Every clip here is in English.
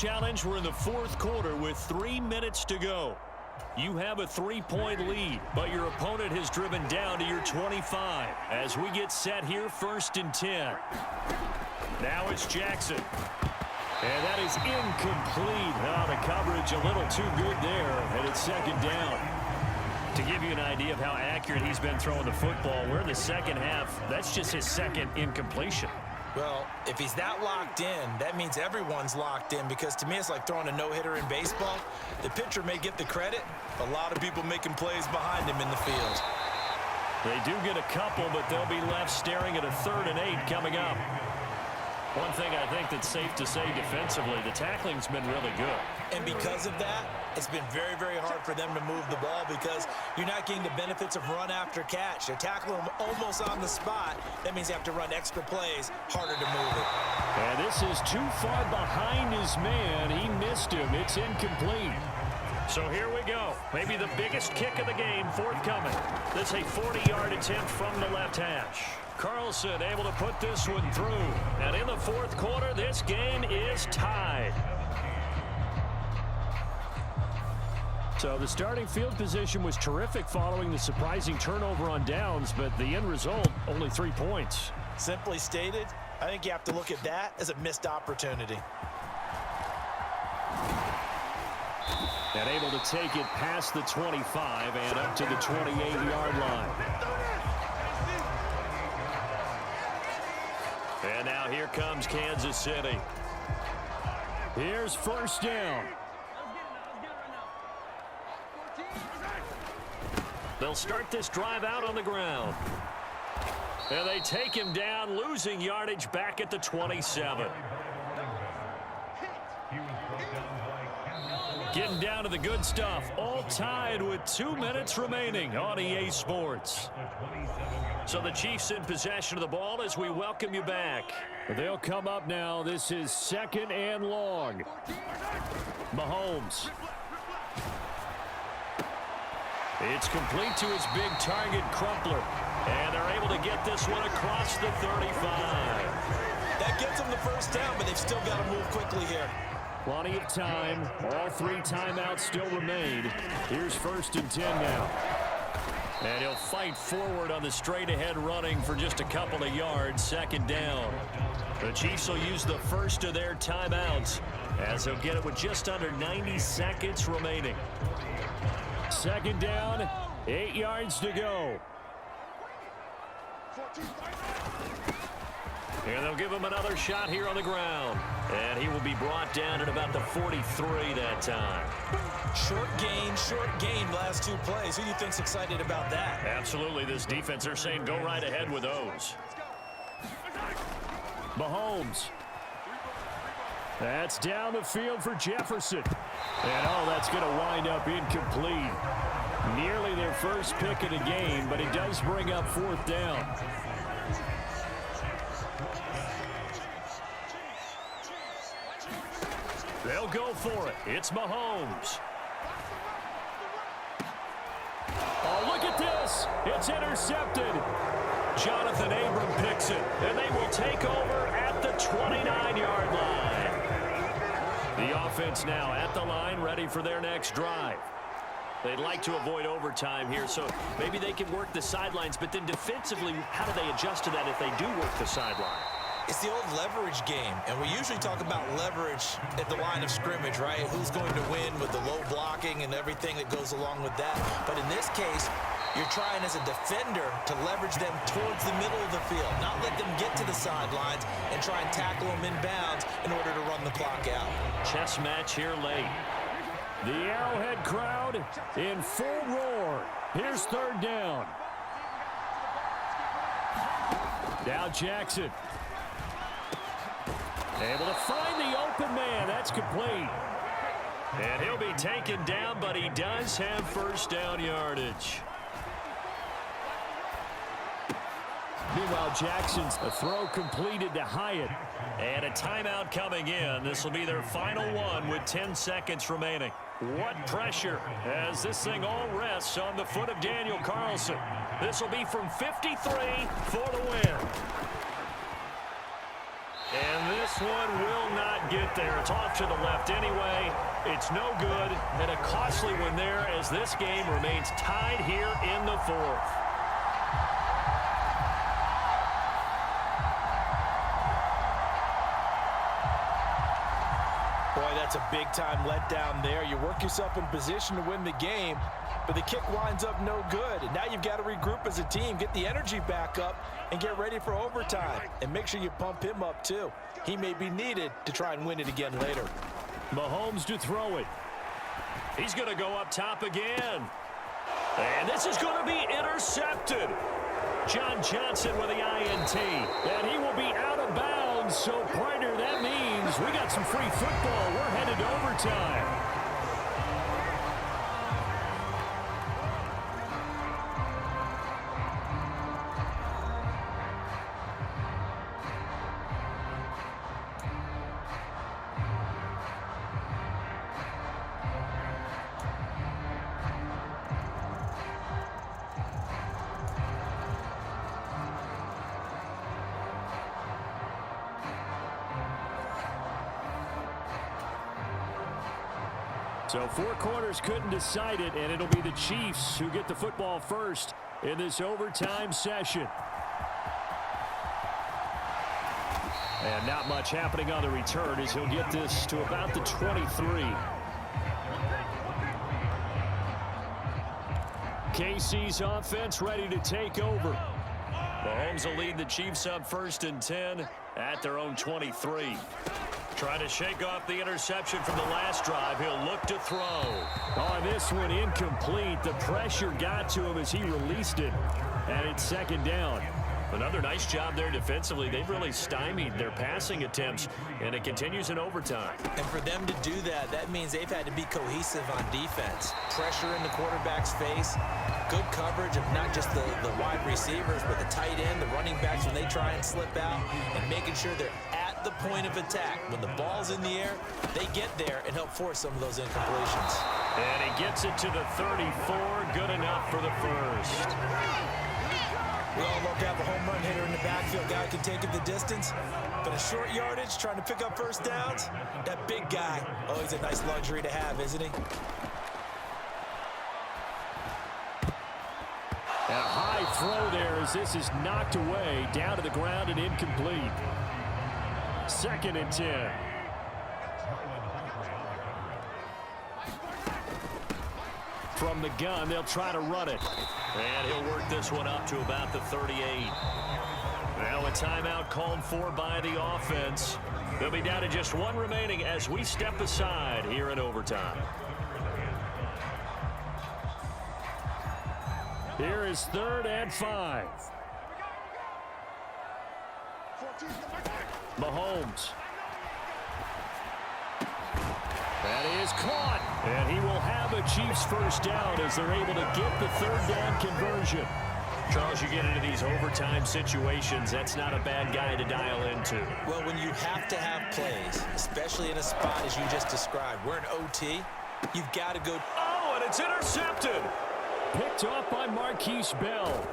challenge. We're in the fourth quarter with 3 minutes to go. You have a 3-point lead, but your opponent has driven down to your 25 as we get set here, 1st and 10. Now it's Jackson. And that is incomplete. Oh, the coverage a little too good there, and it's 2nd down. To give you an idea of how accurate he's been throwing the football, we're in the second half. That's just his 2nd incompletion. Well, if he's that locked in, that means everyone's locked in, because to me it's like throwing a no-hitter in baseball. The pitcher may get the credit, a lot of people making plays behind him in the field. They do get a couple, but they'll be left staring at a 3rd and 8 coming up. One thing I think that's safe to say defensively, the tackling's been really good. And because of that, it's been very, very hard for them to move the ball, because you're not getting the benefits of run after catch. They tackle him almost on the spot. That means you have to run extra plays, harder to move it. And this is too far behind his man. He missed him. It's incomplete. So here we go. Maybe the biggest kick of the game forthcoming. This is a 40-yard attempt from the left hash. Carlson able to put this one through. And in the fourth quarter, this game is tied. So the starting field position was terrific following the surprising turnover on downs, but the end result, only 3 points. Simply stated, I think you have to look at that as a missed opportunity. And able to take it past the 25 and up to the 28-yard line. And now here comes Kansas City. Here's 1st down. They'll start this drive out on the ground. And they take him down, losing yardage back at the 27. Getting down to the good stuff. All tied with 2 minutes remaining on EA Sports. So the Chiefs in possession of the ball as we welcome you back. They'll come up now. This is 2nd and long. Mahomes. It's complete to his big target, Crumpler. And they're able to get this one across the 35. That gets them the 1st down, but they've still got to move quickly here. Plenty of time. All 3 timeouts still remain. Here's 1st and 10 now. And he'll fight forward on the straight-ahead running for just a couple of yards. 2nd down. The Chiefs will use the first of their timeouts as they'll get it with just under 90 seconds remaining. 2nd down, 8 yards to go. And they'll give him another shot here on the ground. And he will be brought down at about the 43 that time. Short gain, last 2 plays. Who do you think's excited about that? Absolutely. This defense, they're saying go right ahead with those. Mahomes. That's down the field for Jefferson. And, oh, that's going to wind up incomplete. Nearly their first pick of the game, but it does bring up 4th down. They'll go for it. It's Mahomes. Oh, look at this. It's intercepted. Jonathan Abram picks it, and they will take over at the 29-yard line. The offense now at the line, ready for their next drive. They'd like to avoid overtime here, so maybe they can work the sidelines, but then defensively, how do they adjust to that if they do work the sideline? It's the old leverage game, and we usually talk about leverage at the line of scrimmage, right? Who's going to win with the low blocking and everything that goes along with that. But in this case, you're trying as a defender to leverage them towards the middle of the field, not let them get to the sidelines and try and tackle them inbounds in order to run the clock out. Chess match here late. The Arrowhead crowd in full roar. Here's 3rd down. Now Jackson. Able to find the open man. That's complete. And he'll be taken down, but he does have 1st down yardage. Meanwhile, Jackson's a throw completed to Hyatt. And a timeout coming in. This will be their final one with 10 seconds remaining. What pressure as this thing all rests on the foot of Daniel Carlson. This will be from 53 for the win. And this this one will not get there. It's off to the left anyway. It's no good, and a costly one there as this game remains tied here in the fourth. Boy, that's a big-time letdown there. You work yourself in position to win the game, but the kick winds up no good. And now you've got to regroup as a team, get the energy back up, and get ready for overtime. And make sure you pump him up, too. He may be needed to try and win it again later. Mahomes to throw it. He's going to go up top again. And this is going to be intercepted. John Johnson with the INT. And he will be out of bounds. So, partner, that means we got some free football. We're headed to overtime. So 4 quarters couldn't decide it, and it'll be the Chiefs who get the football first in this overtime session. And not much happening on the return as he'll get this to about the 23. KC's offense ready to take over. Mahomes will lead the Chiefs up 1st and 10 at their own 23. Trying to shake off the interception from the last drive. He'll look to throw. Oh, this one incomplete. The pressure got to him as he released it. And it's 2nd down. Another nice job there defensively. They've really stymied their passing attempts, and it continues in overtime. And for them to do that, that means they've had to be cohesive on defense. Pressure in the quarterback's face. Good coverage of not just the wide receivers, but the tight end, the running backs when they try and slip out, and making sure they're at the point of attack. When the ball's in the air, they get there and help force some of those incompletions. And he gets it to the 34. Good enough for the first. We all love to have a home run hitter in the backfield. Guy can take it the distance. But a short yardage, trying to pick up first downs, that big guy, oh, he's a nice luxury to have, isn't he? And a high throw there as this is knocked away, down to the ground and incomplete. 2nd and 10. From the gun, they'll try to run it. And he'll work this one up to about the 38. Now a timeout called for by the offense. They'll be down to just 1 remaining as we step aside here in overtime. Here is 3rd and 5. Mahomes. That is caught. And he will have a Chiefs first down as they're able to get the 3rd down conversion. Charles, you get into these overtime situations, that's not a bad guy to dial into. Well, when you have to have plays, especially in a spot as you just described, we're in OT, you've got to go. Oh, and it's intercepted. Picked off by Marquise Bell.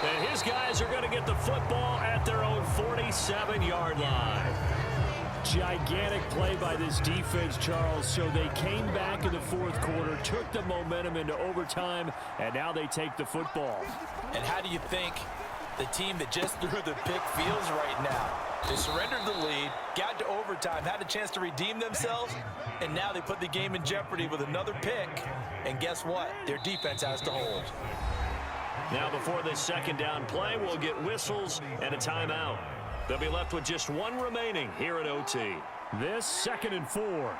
And his guys are going to get the football at their own 47-yard line. Gigantic play by this defense, Charles. So they came back in the 4th quarter, took the momentum into overtime, and now they take the football. And how do you think the team that just threw the pick feels right now? They surrendered the lead, got to overtime, had a chance to redeem themselves, and now they put the game in jeopardy with another pick. And guess what? Their defense has to hold. Now before this 2nd down play, we'll get whistles and a timeout. They'll be left with just 1 remaining here at OT. This 2nd and 4.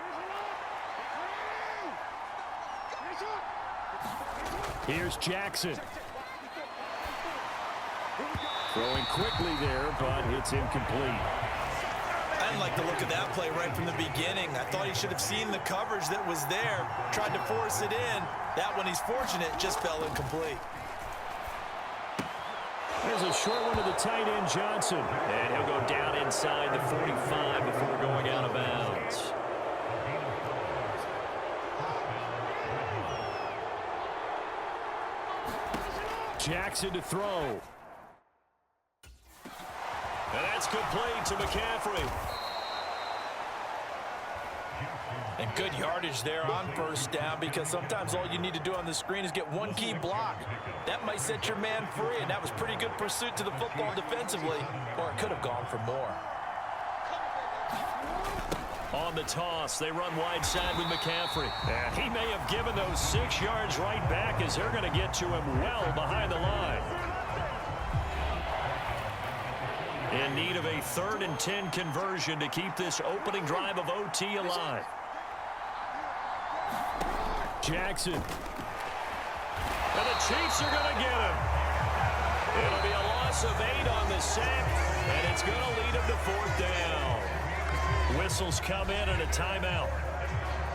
Here's Jackson. Throwing quickly there, but it's incomplete. I didn't like the look of that play right from the beginning. I thought he should have seen the coverage that was there, tried to force it in. That one, he's fortunate, just fell incomplete. There's a short one to the tight end, Johnson. And he'll go down inside the 45 before going out of bounds. Jackson to throw. And that's complete to McCaffrey. And good yardage there on first down, because sometimes all you need to do on the screen is get one key block. That might set your man free, and that was pretty good pursuit to the football defensively, or it could have gone for more. On the toss, they run wide side with McCaffrey. And he may have given those 6 yards right back, as they're going to get to him well behind the line. In need of a 3rd and 10 conversion to keep this opening drive of OT alive. Jackson. And the Chiefs are going to get him. It'll be a loss of 8 on the sack, and it's going to lead him to 4th down. Whistles come in and a timeout.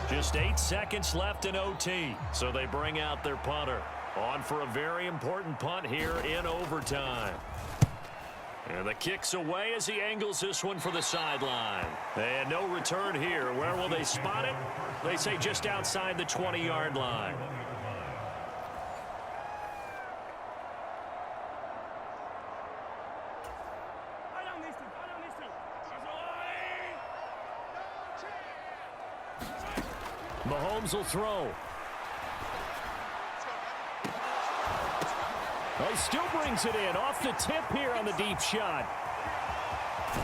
Just 8 seconds left in OT, so they bring out their punter. On for a very important punt here in overtime. And the kick's away as he angles this one for the sideline. And no return here. Where will they spot it? They say just outside the 20-yard line. Mahomes will throw. He still brings it in off the tip here on the deep shot.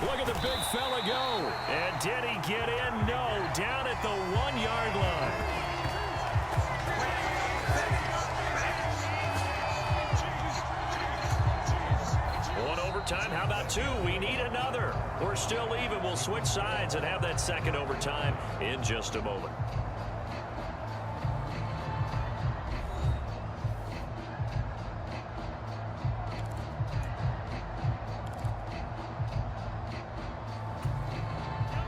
Look at the big fella go. And did he get in? No. Down at the 1-yard line. One overtime. How about 2? We need another. We're still even. We'll switch sides and have that second overtime in just a moment.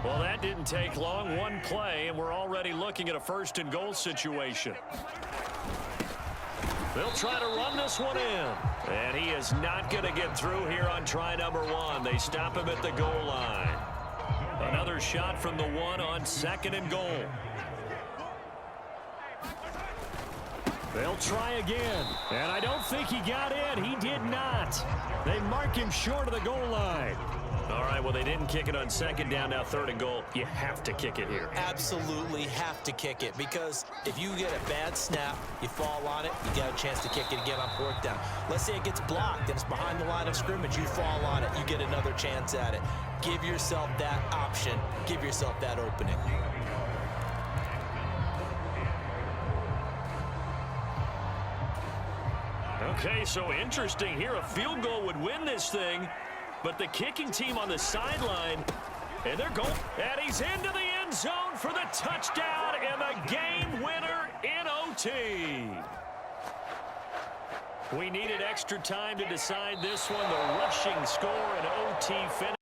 Well, that didn't take long. One play, and we're already looking at a 1st and goal situation. They'll try to run this one in. And he is not going to get through here on try number 1. They stop him at the goal line. Another shot from the 1 on 2nd and goal. They'll try again. And I don't think he got in. He did not. They mark him short of the goal line. All right, well, they didn't kick it on 2nd down, now 3rd and goal. You have to kick it here. Absolutely have to kick it, because if you get a bad snap, you fall on it, you got a chance to kick it again on 4th down. Let's say it gets blocked and it's behind the line of scrimmage, you fall on it, you get another chance at it. Give yourself that option. Give yourself that opening. Okay, so interesting here. A field goal would win this thing. But the kicking team on the sideline, and they're going. And he's into the end zone for the touchdown and the game winner in OT. We needed extra time to decide this one. The rushing score and OT finish.